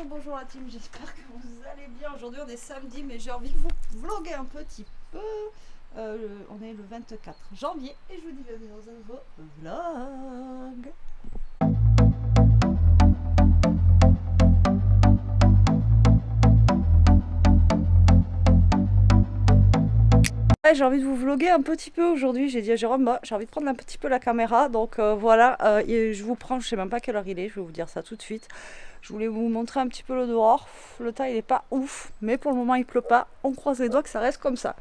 Bonjour la team, j'espère que vous allez bien. Aujourd'hui on est samedi mais j'ai envie de vous vlogger un petit peu. On est le 24 janvier et je vous dis bienvenue dans un nouveau vlog. J'ai envie de vous vlogger un petit peu aujourd'hui. J'ai dit à Jérôme, bah, j'ai envie de prendre un petit peu la caméra. Donc voilà, je vous prends, je sais même pas quelle heure il est, je vais vous dire ça tout de suite. Je voulais vous montrer un petit peu le dehors. Le temps il est pas ouf, mais pour le moment il pleut pas. On croise les doigts que ça reste comme ça.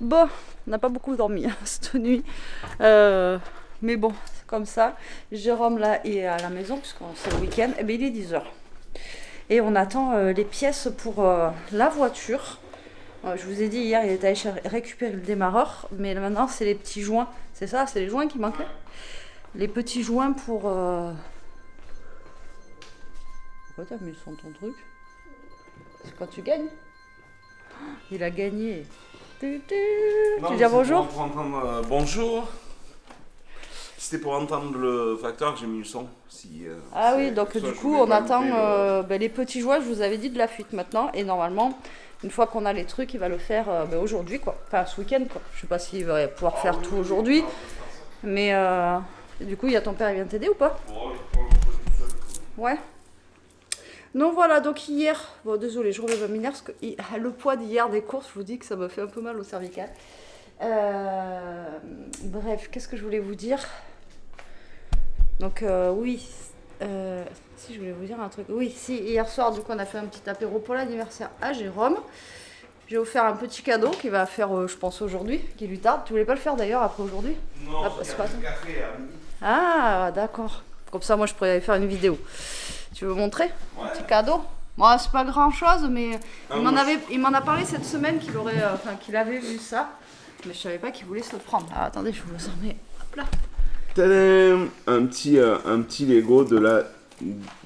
Bon, on n'a pas beaucoup dormi cette nuit. Mais bon, c'est comme ça. Jérôme là est à la maison puisque c'est le week-end. Et bien il est 10h. Et on attend les pièces pour la voiture. Je vous ai dit hier, il était allé récupérer le démarreur, mais maintenant c'est les petits joints. C'est ça, c'est les joints qui manquaient. Les petits joints pour. Pourquoi t'as mis sur ton truc? C'est quand tu gagnes. Il a gagné. Tu dis bonjour? Pour entendre, bonjour. C'était pour entendre le facteur que j'ai mis le son. Ah oui, donc du coup on attend les petits joints, je vous avais dit de la fuite maintenant, et normalement. Une fois qu'on a les trucs, il va le faire aujourd'hui, quoi. Enfin, ce week-end, quoi. Je sais pas s'il va pouvoir faire tout aujourd'hui. Mais du coup, il y a ton père, il vient t'aider ou pas? Ouais. Donc voilà, donc hier... Bon, désolé, je relève un mineur parce que le poids d'hier des courses, je vous dis que ça me fait un peu mal au cervical. Bref, qu'est-ce que je voulais vous dire? Donc oui... si je voulais vous dire un truc. Oui, si, hier soir, du coup, on a fait un petit apéro pour l'anniversaire à Jérôme. J'ai offert un petit cadeau qu'il va faire, je pense, aujourd'hui, qui lui tarde. Tu voulais pas le faire d'ailleurs après aujourd'hui? Non, c'est pas un café à midi. Ah, d'accord. Comme ça, moi, je pourrais faire une vidéo. Tu veux montrer? Ouais. Un petit cadeau? Bon, c'est pas grand-chose, mais il m'en a parlé cette semaine qu'il avait vu ça. Mais je savais pas qu'il voulait se le prendre. Ah, attendez, je vous le remets. Hop là. Tadam, un petit Lego de la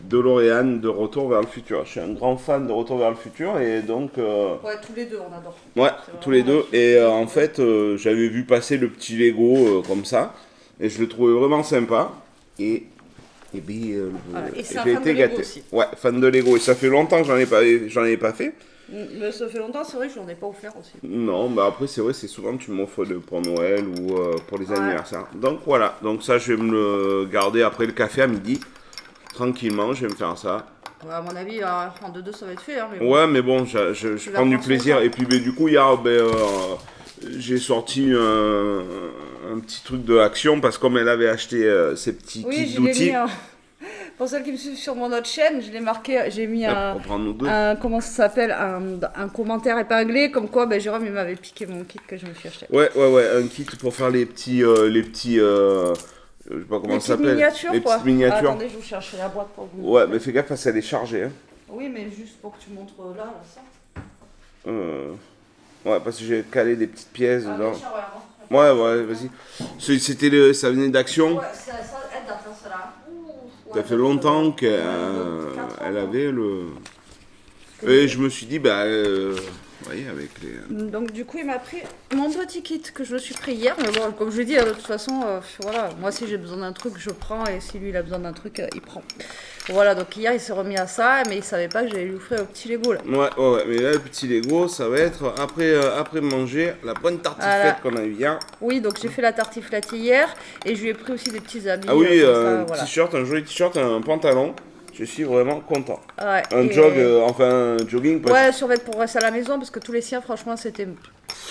DeLorean de Retour vers le futur. Je suis un grand fan de Retour vers le futur et donc... Ouais, tous les deux, on adore. Ouais, tous les deux. Et en fait, j'avais vu passer le petit Lego comme ça et je le trouvais vraiment sympa. Et bien, voilà. Et c'est un j'ai fan été de Lego gâté. aussi. Ouais, fan de Lego. Et ça fait longtemps que j'en ai pas fait. Mais ça fait longtemps, c'est vrai que je n'en ai pas offert aussi. Non, bah après c'est vrai, c'est souvent que tu m'offres pour Noël ou pour les anniversaires. Donc voilà, donc ça je vais me le garder après le café à midi. Tranquillement, je vais me faire ça. Ouais, à mon avis, en 2-2 ça va être fait. Hein, mais bon. Ouais, mais bon, je prends du plaisir. Et puis du coup, hier, j'ai sorti un petit truc de action parce que comme elle avait acheté ces petits kits d'outils. Pour celles qui me suivent sur mon autre chaîne, je l'ai marqué, j'ai mis comment ça s'appelle, un commentaire épinglé, comme quoi Jérôme il m'avait piqué mon kit que je me suis acheté. Ouais, un kit pour faire les petits, je sais pas comment ça s'appelle. Les petites miniatures. Ah, attendez, je vous cherche la boîte pour vous. Ouais, mais fais gaffe parce qu'elle est chargée. Hein. Oui, mais juste pour que tu montres là ça. Ouais, parce que j'ai calé des petites pièces dedans. Ouais, vas-y. Ça venait d'Action. Ouais, ça aide à faire cela. Ça fait longtemps qu'elle avait le... Et je me suis dit, voyez, avec les... Donc du coup, il m'a pris mon petit kit que je me suis pris hier. Mais bon, comme je l'ai dit, de toute façon, voilà, moi si j'ai besoin d'un truc, je prends. Et si lui, il a besoin d'un truc, il prend. Voilà, donc hier, il s'est remis à ça, mais il savait pas que j'allais lui offrir le petit Lego, là. Ouais, mais là, le petit Lego, ça va être, après manger, la bonne tartiflette qu'on a eu hier. Oui, donc j'ai fait la tartiflette hier, et je lui ai pris aussi des petits habits. Ah oui, t-shirt, un joli t-shirt, un pantalon. Je suis vraiment content. Ouais, un jogging. Ouais, survêt pour rester à la maison, parce que tous les siens, franchement, c'était...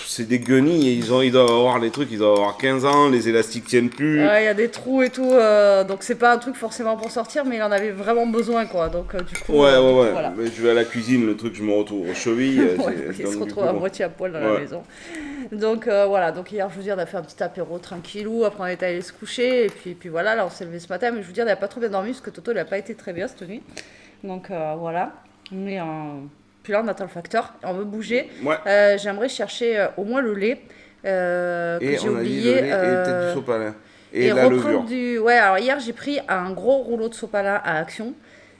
C'est des guenilles, ils doivent avoir les trucs, ils doivent avoir 15 ans, les élastiques tiennent plus. Ouais, il y a des trous et tout, donc c'est pas un truc forcément pour sortir, mais il en avait vraiment besoin, quoi. Donc du coup... Ouais. Voilà. Mais je vais à la cuisine, le truc, je me retrouve aux chevilles. Il se retrouve à moitié à poil dans la maison. Donc voilà, donc hier, je vous dis, on a fait un petit apéro tranquillou, après on est allé se coucher, et puis voilà, là on s'est levé ce matin, mais je vous dis, on n'a pas trop bien dormi, parce que Toto, il n'a pas été très bien cette nuit. Donc voilà, mais... Puis là, on attend le facteur, on veut bouger. Ouais. J'aimerais chercher au moins le lait que j'ai oublié. Et peut-être du sopalin. Et la levure. Ouais, alors hier, j'ai pris un gros rouleau de sopalin à Action.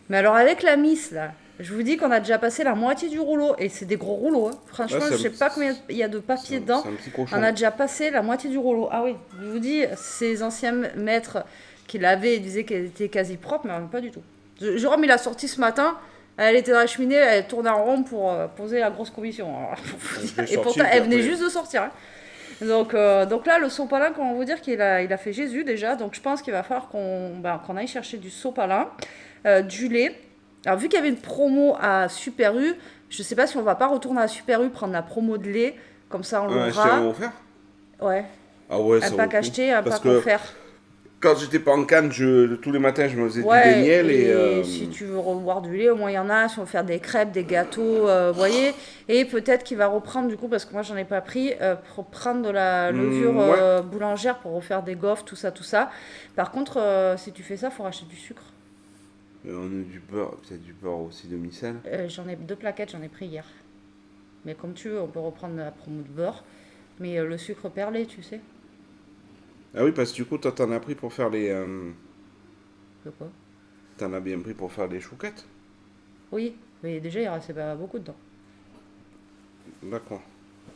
Mais alors, avec la Miss, là, je vous dis qu'on a déjà passé la moitié du rouleau. Et c'est des gros rouleaux. Hein. Franchement, je sais pas combien il y a de papier dedans. On a déjà passé la moitié du rouleau. Ah oui, je vous dis, ces anciens maîtres qui l'avaient disaient qu'elle était quasi propre, mais pas du tout. Jérôme, il a sorti ce matin. Elle était dans la cheminée, elle tournait en rond pour poser la grosse commission. Alors, et pourtant, elle venait juste de sortir. Hein. Donc là, le sopalin, comment vous dire qu'il a fait Jésus déjà. Donc je pense qu'il va falloir qu'on aille chercher du sopalin, du lait. Alors vu qu'il y avait une promo à Super U, je sais pas si on va pas retourner à Super U prendre la promo de lait. Comme ça, on l'aura. offert. Ouais. Ah ouais, un pack acheté, un pack offert. Quand j'étais pas en Cannes, tous les matins, je me faisais du lait miel. Et si tu veux revoir du lait, au moins il y en a. Si on veut faire des crêpes, des gâteaux, vous voyez. Et peut-être qu'il va reprendre, du coup, parce que moi j'en ai pas pris, pour prendre de la levure boulangère pour refaire des gaufres, tout ça, tout ça. Par contre, si tu fais ça, il faut racheter du sucre. On a du beurre, peut-être du beurre aussi demi-sel. J'en ai 2 plaquettes, j'en ai pris hier. Mais comme tu veux, on peut reprendre la promo de beurre. Mais le sucre perlé, tu sais. Ah oui, parce que du coup, toi, t'en as pris pour faire les... De quoi? T'en as bien pris pour faire les chouquettes? Oui, mais déjà, il restait pas beaucoup dedans. D'accord.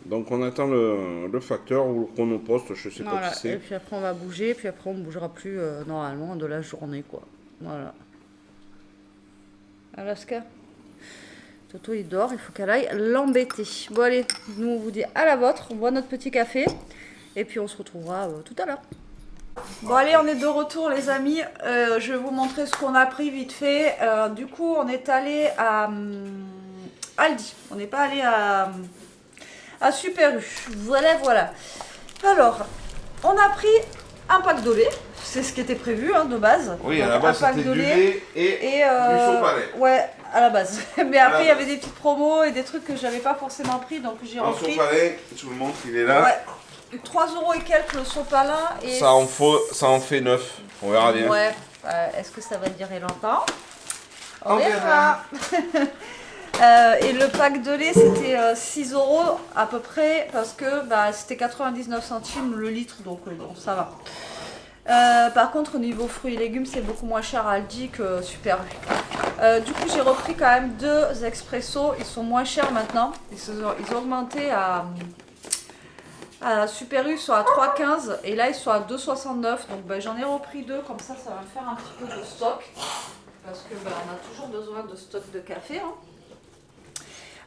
Donc, on attend le facteur ou le chronopost, je sais pas qui c'est. Et puis après, on va bouger, puis après, on ne bougera plus normalement de la journée, quoi. Voilà. Alaska. Toto, il dort, il faut qu'elle aille l'embêter. Bon, allez, nous, on vous dit à la vôtre, on boit notre petit café. Et puis on se retrouvera tout à l'heure. Bon allez, on est de retour les amis. Je vais vous montrer ce qu'on a pris vite fait. Du coup, on est allé à Aldi. On n'est pas allé à Super U. Voilà. Alors, on a pris un pack de lait. C'est ce qui était prévu de base. Oui, donc, à la base c'était du lait et du sopalin. Ouais, à la base. Mais après, il y avait des petites promos et des trucs que j'avais pas forcément pris. Donc j'ai repris. Un sopalin, je vous montre, il est là. Ouais. 3 € et quelques le sopalin. Et ça en fait 9. On verra bien. Ouais. Est-ce que ça va durer longtemps? On verra. Et le pack de lait, c'était 6 € à peu près. Parce que c'était 99 centimes le litre. Donc bon, ça va. Par contre, au niveau fruits et légumes, c'est beaucoup moins cher à Aldi que Super U. Du coup, j'ai repris quand même 2 expressos. Ils sont moins chers maintenant. Ils ont augmenté à Super U, ils sont à 3,15 et là ils sont à 2,69. Donc j'en ai repris 2, comme ça va me faire un petit peu de stock. Parce que on a toujours besoin de stock de café. Hein.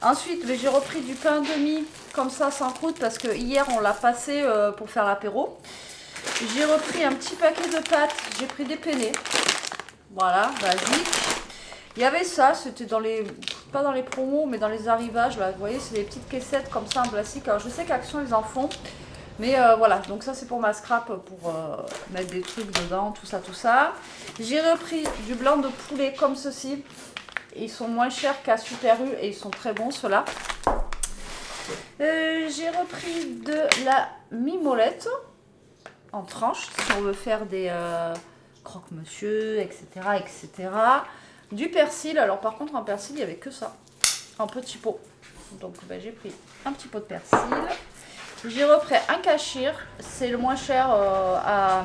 Ensuite, j'ai repris du pain demi, comme ça sans croûte, parce que hier on l'a passé pour faire l'apéro. J'ai repris un petit paquet de pâtes, j'ai pris des penne. Voilà, basique. Il y avait ça, c'était pas dans les promos, mais dans les arrivages. Là, vous voyez, c'est des petites caissettes comme ça en plastique. Alors je sais qu'Action ils en font, mais voilà. Donc ça c'est pour ma scrap, pour mettre des trucs dedans, tout ça. J'ai repris du blanc de poulet comme ceci. Ils sont moins chers qu'à Super U et ils sont très bons ceux-là. J'ai repris de la mimolette en tranches si on veut faire des croque-monsieur, etc. Du persil, alors par contre en persil il n'y avait que ça, en petit pot. Donc j'ai pris un petit pot de persil. J'ai repris un cachir, c'est le moins cher à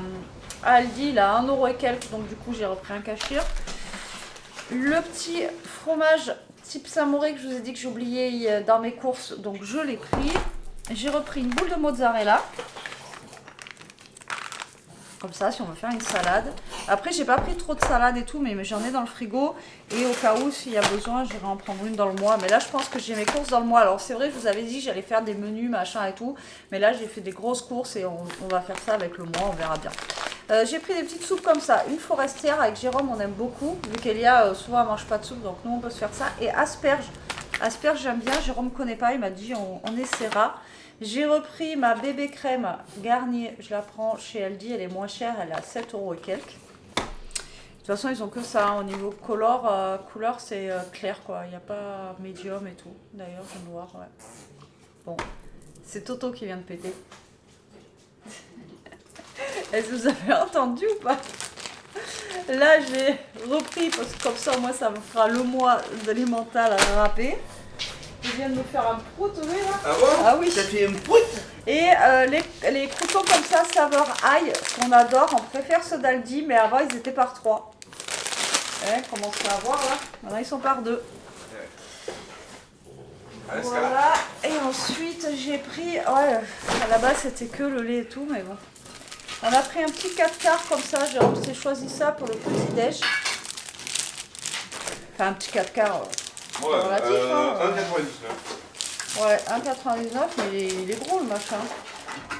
Aldi, il a 1 € et quelques, donc du coup j'ai repris un cachir. Le petit fromage type Saint-Mauré que je vous ai dit que j'ai oublié dans mes courses, donc je l'ai pris. J'ai repris une boule de mozzarella. Comme ça, si on veut faire une salade. Après, j'ai pas pris trop de salade et tout, mais j'en ai dans le frigo. Et au cas où, s'il y a besoin, j'irai en prendre une dans le mois. Mais là, je pense que j'ai mes courses dans le mois. Alors, c'est vrai, je vous avais dit que j'allais faire des menus, machin et tout. Mais là, j'ai fait des grosses courses et on va faire ça avec le mois, on verra bien. J'ai pris des petites soupes comme ça. Une forestière avec Jérôme, on aime beaucoup. Vu qu'Elia, souvent, elle mange pas de soupe, donc nous, on peut se faire ça. Et asperges. Asperges, j'aime bien. Jérôme ne connaît pas, il m'a dit on essaiera. J'ai repris ma bébé crème Garnier, je la prends chez Aldi, elle est moins chère, elle est à 7 € et quelques. De toute façon, ils ont que ça, au niveau couleur c'est clair quoi, il n'y a pas médium et tout. D'ailleurs, je viens de voir, ouais. Bon, c'est Toto qui vient de péter. Est-ce que vous avez entendu ou pas? Là, j'ai repris, parce que comme ça, moi, ça me fera le mois d'alimental à râper. Je viens de me faire un prout, oui, là. Ah bon? Ah oui. Ça fait une prout? Et les croutons comme ça, saveur ail, qu'on adore, on préfère ceux d'Aldi, mais avant ils étaient par 3. Ouais, commence à voir là. Maintenant ils sont par 2. Voilà. Et ensuite j'ai pris, ouais, à la base c'était que le lait et tout, mais bon. On a pris un petit 4 quarts comme ça, j'ai choisi ça pour le petit déj. Enfin, un petit 4 quarts. Ouais, relatif. 1,99. Ouais, 1,99, mais il est gros le machin.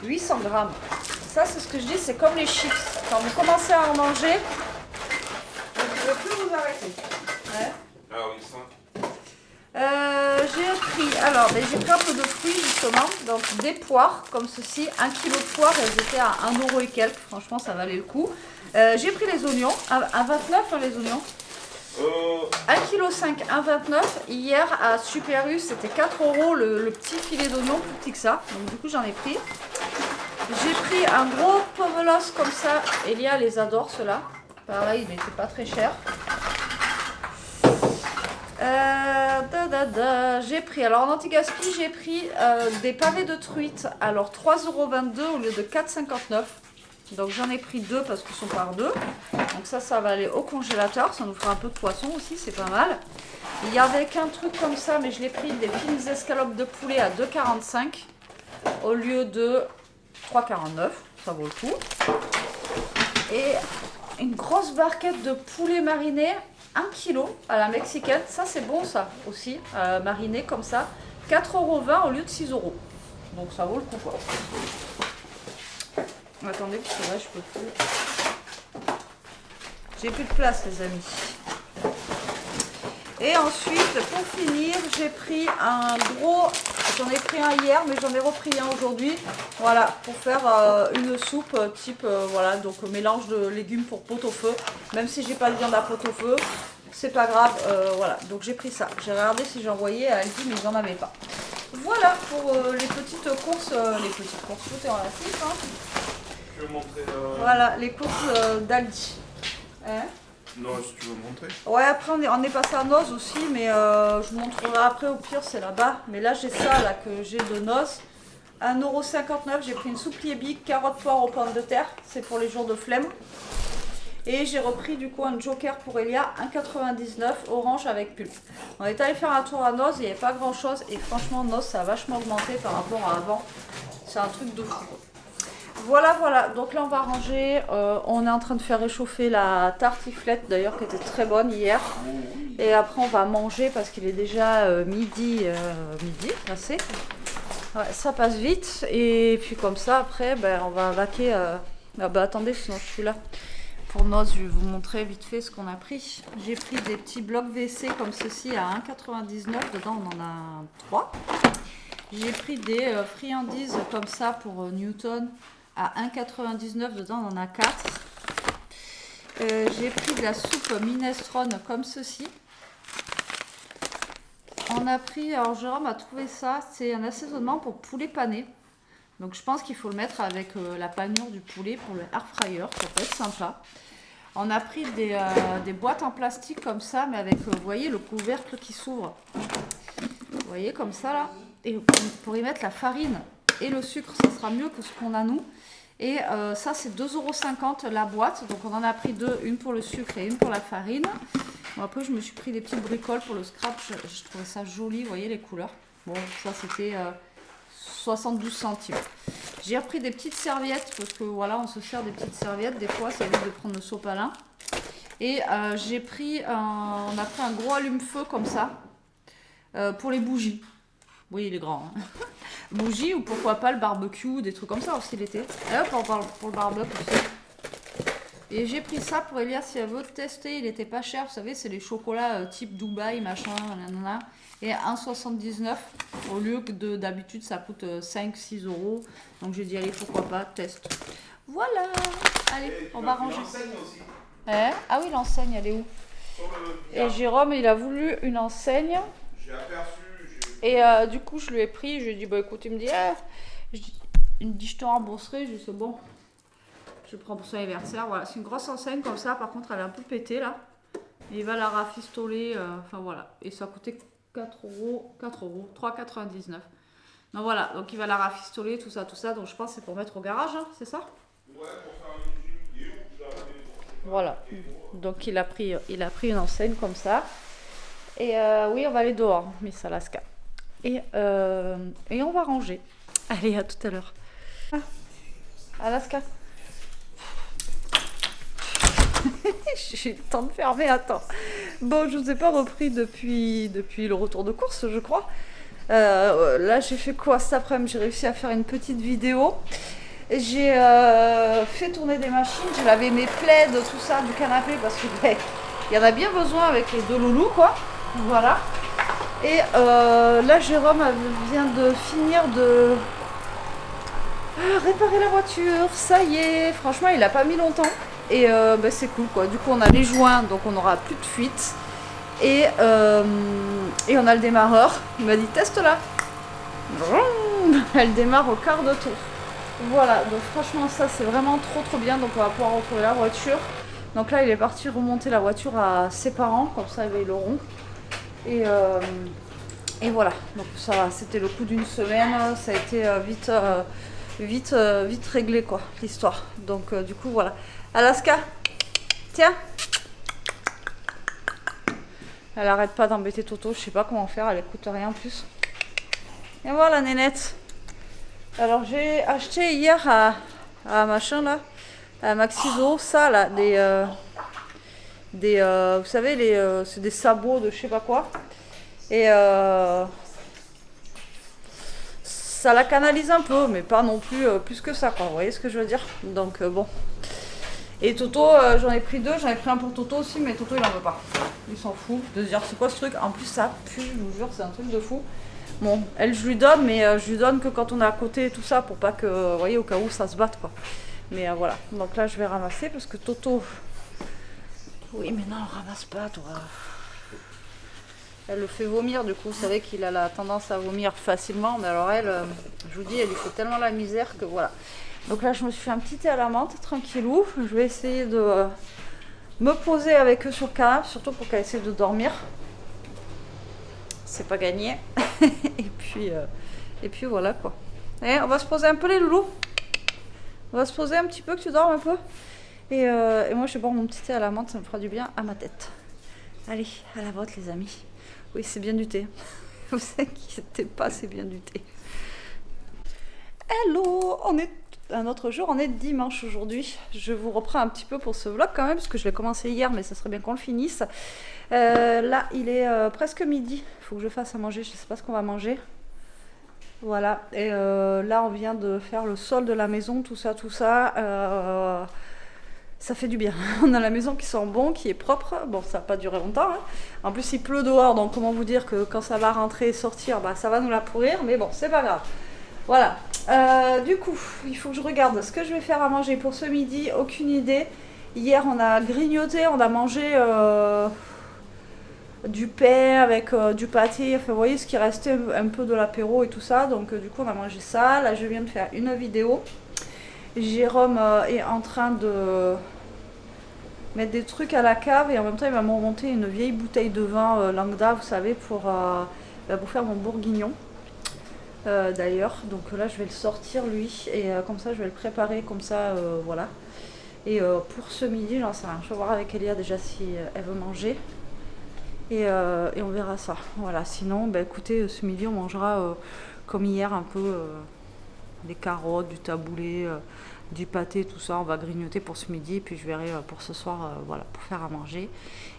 800 grammes. Ça, c'est ce que je dis, c'est comme les chips. Quand vous commencez à en manger, vous ne pouvez plus vous arrêter. Ouais. Ah oui, ça. J'ai pris, j'ai pris un peu de fruits justement, donc des poires comme ceci, 1 kg de poires, elles étaient à 1 € et quelques, franchement ça valait le coup. J'ai pris les oignons, à 29 hein, les oignons. 1,5 kg, 1,29 €. Hier à Super U c'était 4 € le petit filet d'oignon, plus petit que ça, donc du coup j'en ai pris. J'ai pris un gros pomelos comme ça, Elia les adore ceux-là, pareil il n'était pas très cher. J'ai pris, alors en anti-gaspi, j'ai pris des pavés de truite, alors 3,22 € au lieu de 4,59 €. Donc j'en ai pris 2 parce qu'ils sont par 2. Donc ça va aller au congélateur, ça nous fera un peu de poisson aussi, c'est pas mal. Il y avait qu'un truc comme ça, mais je l'ai pris des fines escalopes de poulet à 2,45 € au lieu de 3,49 €, ça vaut le coup. Et une grosse barquette de poulet mariné. 1 kg à la mexicaine, ça c'est bon ça aussi, mariné comme ça, 4,20 € au lieu de 6 €. Donc ça vaut le coup quoi. Attendez, parce que là je peux plus. J'ai plus de place les amis. Et ensuite, pour finir, j'ai pris un gros, j'en ai pris un hier, mais j'en ai repris un aujourd'hui. Voilà, pour faire une soupe type, voilà, donc mélange de légumes pour pot-au-feu. Même si j'ai pas de viande à pot-au-feu, c'est pas grave, voilà. Donc j'ai pris ça. J'ai regardé si j'en voyais à Aldi, mais j'en avais pas. Voilà pour les petites courses, tout est relatif, hein. Tu veux montrer Voilà, les courses d'Aldi. Hein? Non, si tu veux montrer. Ouais, après on est passé à Noz aussi, mais je vous montrerai après, au pire c'est là-bas. Mais là j'ai ça là que j'ai de Noz. 1,59 €, j'ai pris une soupe liébique, carottes, poires aux pommes de terre, c'est pour les jours de flemme. Et j'ai repris du coup un joker pour Elia, 1,99 € orange avec pulpe. On est allé faire un tour à Noz, il n'y avait pas grand chose et franchement Noz ça a vachement augmenté par rapport à avant. C'est un truc de fou. Voilà, donc là on va ranger, on est en train de faire réchauffer la tartiflette d'ailleurs qui était très bonne hier. Et après on va manger parce qu'il est déjà midi passé. Ouais, ça passe vite et puis comme ça après on va vaquer, attendez sinon je suis là. Pour Noz, je vais vous montrer vite fait ce qu'on a pris. J'ai pris des petits blocs WC comme ceci à 1,99 €, dedans on en a 3. J'ai pris des friandises comme ça pour Newton. À 1,99 €, dedans on en a 4. J'ai pris de la soupe minestrone comme ceci. On a pris, alors Jérôme a trouvé ça, c'est un assaisonnement pour poulet pané. Donc je pense qu'il faut le mettre avec la panure du poulet pour le air fryer, ça peut être sympa. On a pris des boîtes en plastique comme ça, mais avec, vous voyez, le couvercle qui s'ouvre. Vous voyez, comme ça là. Et pour y mettre la farine et le sucre, ça sera mieux que ce qu'on a nous. Et ça c'est 2,50 € la boîte, donc on en a pris deux, une pour le sucre et une pour la farine. Bon, après je me suis pris des petites bricoles pour le scratch, je trouvais ça joli, vous voyez les couleurs. Bon ça c'était 72 centimes. J'ai repris des petites serviettes parce que voilà on se sert des petites serviettes, des fois ça évite de prendre le sopalin. Et j'ai pris, on a pris un gros allume-feu comme ça pour les bougies. Oui, il est grand. Hein. Bougie ou pourquoi pas le barbecue, des trucs comme ça aussi l'été. Et hop, pour le barbecue aussi. Et j'ai pris ça pour Elia si elle veut tester. Il était pas cher, vous savez, c'est les chocolats type Dubaï, machin, nanana. Et 1,79 € au lieu que d'habitude ça coûte 5-6 €. Donc j'ai dit, allez, pourquoi pas, test. Voilà. Allez, on va ranger. Aussi. Ah oui, l'enseigne, elle est où? Et Jérôme, il a voulu une enseigne. J'ai aperçu. Et du coup, je lui ai pris, je lui ai dit, bah écoute, il me dit, il me dit, je te rembourserai. Je lui ai dit, c'est bon, je prends pour son anniversaire. Voilà, c'est une grosse enseigne comme ça, par contre, elle est un peu pétée là. Et il va la rafistoler, enfin voilà. Et ça a coûté 4 €, 3,99 €. Donc voilà, donc il va la rafistoler, tout ça. Donc je pense que c'est pour mettre au garage, hein, c'est ça? Ouais, pour faire une vidéo. Voilà, donc il a pris une enseigne comme ça. Et oui, on va aller dehors, Miss Alaska. Et on va ranger. Allez, à tout à l'heure. Alaska. J'ai le temps de fermer, attends. Bon, je ne vous ai pas repris depuis le retour de course, je crois. Là, j'ai fait quoi cet après-midi? J'ai réussi à faire une petite vidéo. J'ai fait tourner des machines. J'ai lavé mes plaids, tout ça, du canapé, parce que il y en a bien besoin avec les deux loulous, quoi. Voilà. Et là, Jérôme vient de finir de réparer la voiture. Ça y est, franchement, il n'a pas mis longtemps. Et c'est cool, quoi. Du coup, on a les joints, donc on n'aura plus de fuite. Et on a le démarreur. Il m'a dit, teste-la. Elle démarre au quart de tour. Voilà, donc franchement, ça, c'est vraiment trop bien. Donc, on va pouvoir retrouver la voiture. Donc là, il est parti remonter la voiture à ses parents. Comme ça, ils l'auront. Et voilà, donc ça, c'était le coup d'une semaine, ça a été vite réglé, quoi, l'histoire. Donc du coup, voilà. Alaska, tiens. Elle arrête pas d'embêter Toto, je sais pas comment faire, elle écoute rien en plus. Et voilà, nénette. Alors j'ai acheté hier à machin là, à Maxiso, ça là, vous savez, c'est des sabots de je sais pas quoi. Et ça la canalise un peu, mais pas non plus que ça, quoi. Vous voyez ce que je veux dire? Donc bon. Et Toto, j'en ai pris deux, j'en ai pris un pour Toto aussi, mais Toto il en veut pas. Il s'en fout de se dire c'est quoi ce truc. En plus ça pue, je vous jure, c'est un truc de fou. Bon, elle je lui donne, mais je lui donne que quand on est à côté et tout ça, pour pas que, vous voyez, au cas où ça se batte, quoi. Mais voilà, donc là je vais ramasser parce que Toto... Oui mais non, ramasse pas toi. Elle le fait vomir, du coup, vous savez qu'il a la tendance à vomir facilement, mais alors elle, je vous dis, elle lui fait tellement la misère que voilà. Donc là, je me suis fait un petit thé à la menthe, tranquillou. Je vais essayer de me poser avec eux sur le canapé, surtout pour qu'elle essaie de dormir. C'est pas gagné. et puis voilà, quoi. Et on va se poser un peu, les loulous. On va se poser un petit peu, que tu dormes un peu. Et moi, je vais boire mon petit thé à la menthe, ça me fera du bien à ma tête. Allez, à la vôtre, les amis. Oui, c'est bien du thé. Vous inquiétez pas, c'est bien du thé. Hello, on est un autre jour, on est dimanche aujourd'hui. Je vous reprends un petit peu pour ce vlog quand même, parce que je l'ai commencé hier, mais ça serait bien qu'on le finisse. Là, il est presque midi. Il faut que je fasse à manger, je ne sais pas ce qu'on va manger. Voilà, et là, on vient de faire le sol de la maison, tout ça. Ça fait du bien. On a la maison qui sent bon, qui est propre. Bon, ça n'a pas duré longtemps, hein. En plus, il pleut dehors, donc comment vous dire que quand ça va rentrer et sortir, bah, ça va nous la pourrir. Mais bon, c'est pas grave. Voilà. Du coup, il faut que je regarde ce que je vais faire à manger pour ce midi. Aucune idée. Hier, on a grignoté, on a mangé du pain avec du pâté. Enfin, vous voyez ce qui restait un peu de l'apéro et tout ça. Donc, du coup, on a mangé ça. Là, je viens de faire une vidéo. Jérôme est en train de mettre des trucs à la cave et en même temps il va me remonter une vieille bouteille de vin Langda, vous savez, pour faire mon bourguignon d'ailleurs. Donc là je vais le sortir lui et comme ça je vais le préparer comme ça, voilà. Et pour ce midi, j'en sais rien, je vais voir avec Elia déjà si elle veut manger et on verra ça. Voilà, sinon bah, écoutez, ce midi on mangera comme hier un peu des carottes, du taboulé, du pâté, tout ça. On va grignoter pour ce midi et puis je verrai pour ce soir, voilà, pour faire à manger.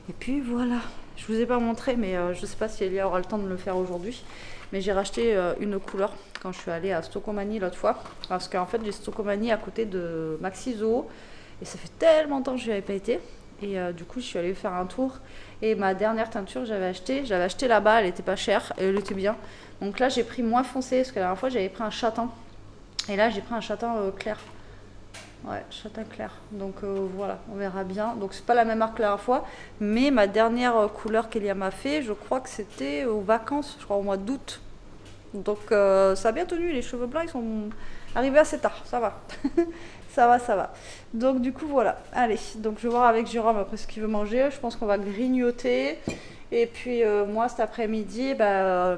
Et puis voilà, je vous ai pas montré, mais je sais pas si Elia aura le temps de le faire aujourd'hui. Mais j'ai racheté une couleur quand je suis allée à Stocomanie l'autre fois. Parce qu'en fait, j'ai Stocomanie à côté de Maxiso. Et ça fait tellement longtemps que je n'y avais pas été. Et du coup, je suis allée faire un tour. Et ma dernière teinture, je l'avais achetée là-bas, elle était pas chère et elle était bien. Donc là, j'ai pris moins foncé parce que la dernière fois, j'avais pris un châtain. Et là, j'ai pris un châtain clair. Ouais, châtain clair. Donc voilà, on verra bien. Donc c'est pas la même marque que la dernière fois. Mais ma dernière couleur qu'Elia m'a fait, je crois que c'était aux vacances, je crois au mois d'août. Donc ça a bien tenu, les cheveux blancs, ils sont arrivés assez tard. Ça va. Ça va. Donc du coup, voilà. Allez, donc je vais voir avec Jérôme après ce qu'il veut manger. Je pense qu'on va grignoter. Et puis moi, cet après-midi,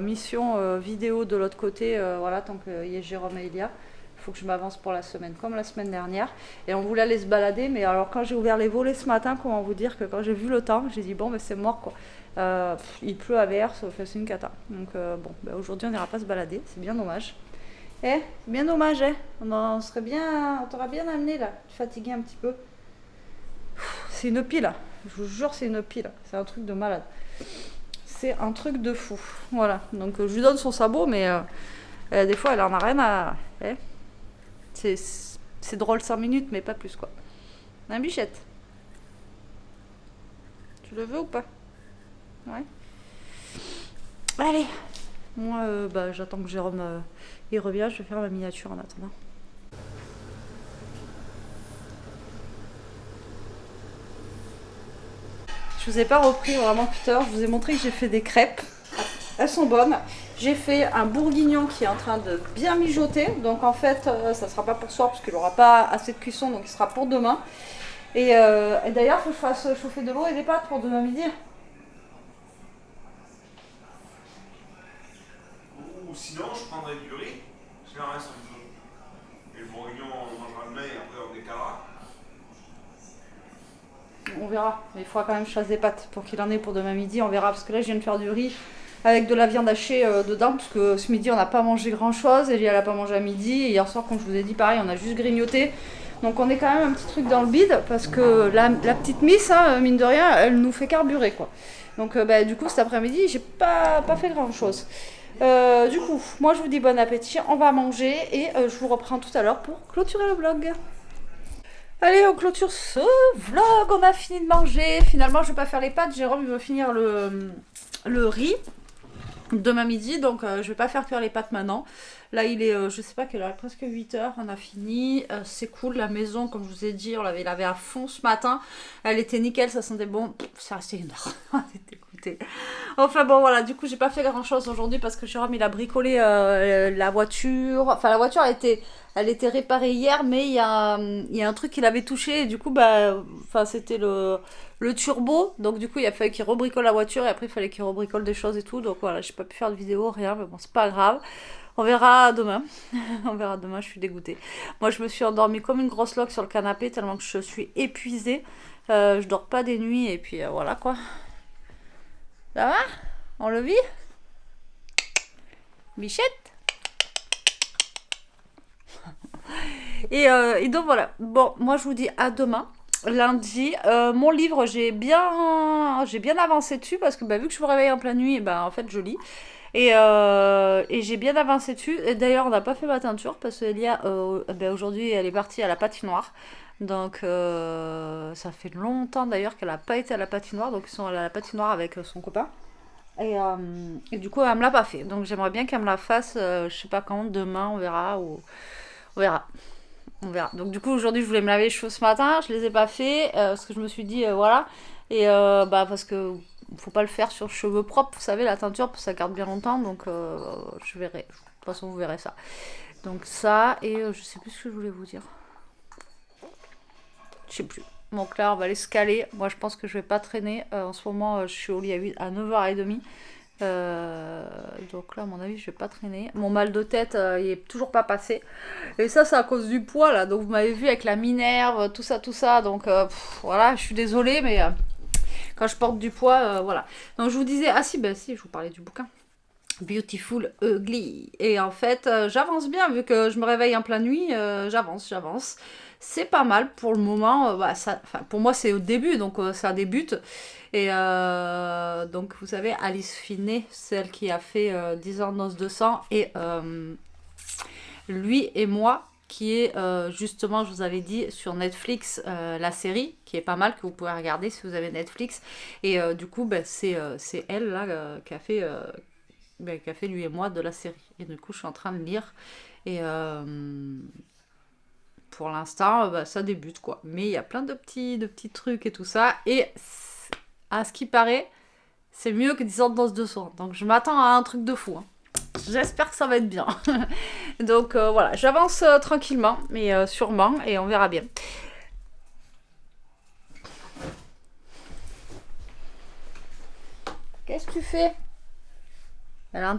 mission vidéo de l'autre côté. Voilà, tant qu'il y a Jérôme et Elia. Il faut que je m'avance pour la semaine, comme la semaine dernière. Et on voulait aller se balader, mais alors quand j'ai ouvert les volets ce matin, comment vous dire que quand j'ai vu le temps, j'ai dit bon, mais c'est mort quoi. Il pleut à verse, c'est une cata. Donc aujourd'hui on n'ira pas se balader, c'est bien dommage. C'est bien dommage, on t'aurait bien amené là, fatigué un petit peu. c'est une pile. Je vous jure, c'est une pile. C'est un truc de malade. C'est un truc de fou. Voilà. Donc, je lui donne son sabot, mais des fois, elle en a rien à... C'est drôle 5 minutes, mais pas plus, quoi. Un bichette. Tu le veux ou pas? Ouais. Allez. Moi, j'attends que Jérôme il revient. Je vais faire ma miniature en attendant. Je vous ai pas repris vraiment tout à l'heure. Je vous ai montré que j'ai fait des crêpes. Elles sont bonnes. J'ai fait un bourguignon qui est en train de bien mijoter. Donc en fait, ça ne sera pas pour ce soir parce qu'il n'aura pas assez de cuisson. Donc il sera pour demain. Et d'ailleurs, il faut que je fasse chauffer de l'eau et des pâtes pour demain midi. Ou sinon, je prendrai du riz. S'il en reste un peu. Et le bourguignon, on mangera demain et après on décalera. On verra. Mais il faudra quand même que je fasse des pâtes pour qu'il en ait pour demain midi. On verra. Parce que là, je viens de faire du riz avec de la viande hachée dedans. Parce que ce midi, on n'a pas mangé grand chose. Elie, elle n'a pas mangé à midi. Et hier soir, comme je vous ai dit, pareil, on a juste grignoté. Donc on est quand même un petit truc dans le bide. Parce que la petite miss, hein, mine de rien, elle nous fait carburer, quoi. Donc du coup, cet après-midi, j'ai pas fait grand chose. Du coup, moi je vous dis bon appétit, on va manger et je vous reprends tout à l'heure pour clôturer le vlog. Allez, on clôture ce vlog, on a fini de manger. Finalement, je vais pas faire les pâtes, Jérôme il veut finir le riz demain midi, donc je vais pas faire cuire les pâtes maintenant. Là, il est, je sais pas quelle heure, il est presque 8h, on a fini. C'est cool, la maison, comme je vous ai dit, on l'avait lavée à fond ce matin. Elle était nickel, ça sentait bon. C'est resté une heure, on était écouté. Enfin bon, voilà, du coup, j'ai pas fait grand chose aujourd'hui parce que Jérôme, il a bricolé la voiture. Enfin, la voiture, elle était réparée hier, mais il y a un truc qu'il avait touché et du coup, c'était le turbo. Donc, du coup, il a fallu qu'il rebricole la voiture et après, il fallait qu'il rebricole des choses et tout. Donc, voilà, j'ai pas pu faire de vidéo, rien, mais bon, c'est pas grave. On verra demain. On verra demain, je suis dégoûtée. Moi, je me suis endormie comme une grosse loque sur le canapé tellement que je suis épuisée. Je dors pas des nuits et puis voilà quoi. Ça va? On le vit? Bichette? Et donc voilà. Bon, moi je vous dis à demain. Lundi, mon livre, j'ai bien avancé dessus parce que vu que je me réveille en pleine nuit, en fait je lis. Et j'ai bien avancé dessus. Et d'ailleurs, on n'a pas fait ma teinture parce qu'Elia, aujourd'hui, elle est partie à la patinoire. Donc, ça fait longtemps d'ailleurs qu'elle n'a pas été à la patinoire. Donc, ils sont allés à la patinoire avec son copain. Et du coup, elle me l'a pas fait. Donc, j'aimerais bien qu'elle me la fasse, je sais pas quand, demain, on verra. On verra. On verra. Donc, du coup, aujourd'hui, je voulais me laver les cheveux ce matin. Je les ai pas fait parce que je me suis dit, voilà. Et parce que faut pas le faire sur cheveux propres, vous savez, la teinture, ça garde bien longtemps, donc je verrai. De toute façon, vous verrez ça. Donc ça, et je sais plus ce que je voulais vous dire. Je sais plus. Donc là, on va aller se caler. Moi, je pense que je vais pas traîner. En ce moment, je suis au lit à 9h30. Donc là, à mon avis, je vais pas traîner. Mon mal de tête, il est toujours pas passé. Et ça, c'est à cause du poids, là. Donc, vous m'avez vu avec la Minerve, tout ça. Donc, voilà, je suis désolée, mais... quand je porte du poids, voilà. Donc je vous disais, si, je vous parlais du bouquin. Beautiful Ugly. Et en fait, j'avance bien, vu que je me réveille en pleine nuit, j'avance. C'est pas mal pour le moment. Pour moi, c'est au début, donc ça débute. Et donc, vous savez, Alice Finney, celle qui a fait 10 ans de noces de sang, et lui et moi, qui est justement, je vous avais dit, sur Netflix, la série, qui est pas mal, que vous pouvez regarder si vous avez Netflix. Et du coup, c'est elle, là, qui a fait lui et moi de la série. Et du coup, je suis en train de lire. Et pour l'instant, ça débute, quoi. Mais il y a plein de petits trucs et tout ça. Et à ce qui paraît, c'est mieux que 10 ans de noces de sang. Donc, je m'attends à un truc de fou, hein. J'espère que ça va être bien. Donc voilà, j'avance tranquillement, mais sûrement, et on verra bien. Qu'est-ce que tu fais? Alors,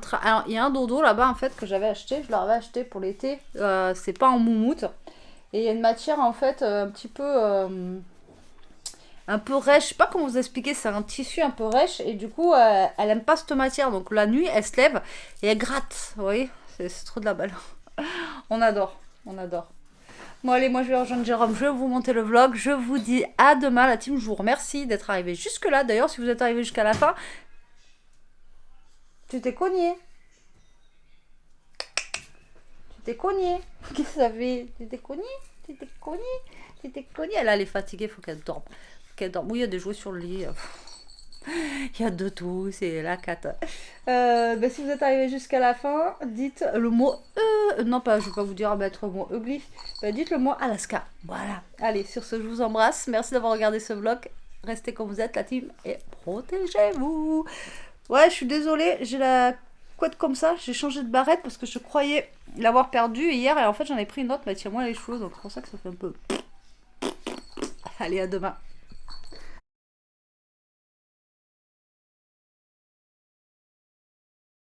il y a un dodo là-bas en fait que j'avais acheté, je l'avais acheté pour l'été. C'est pas en moumoute. Et il y a une matière en fait un petit peu... un peu rêche, je sais pas comment vous expliquer, c'est un tissu un peu rêche et du coup elle aime pas cette matière, donc la nuit elle se lève et elle gratte, vous voyez, c'est trop de la balle. On adore. Bon allez, moi je vais rejoindre Jérôme, je vais vous monter le vlog. Je vous dis à demain la team, je vous remercie d'être arrivé jusque là. D'ailleurs si vous êtes arrivé jusqu'à la fin, tu t'es cogné. Tu t'es cogné. Qu'est-ce que ça fait? Tu t'es cogné? Tu t'es cogné? Tu t'es cogné? Elle est fatiguée, faut qu'elle dorme. Oui, il y a des jouets sur le lit. Il y a de tout, c'est la cata. Si vous êtes arrivé jusqu'à la fin, dites le mot non pas, je vais pas vous dire mettre le mot ugly. Dites le mot Alaska. Voilà. Allez, sur ce, je vous embrasse. Merci d'avoir regardé ce vlog. Restez comme vous êtes, la team, et protégez-vous. Ouais, je suis désolée, j'ai la couette comme ça. J'ai changé de barrette parce que je croyais l'avoir perdue hier et en fait j'en ai pris une autre. Mais tiens-moi les cheveux, donc c'est pour ça que ça fait un peu. Allez, à demain.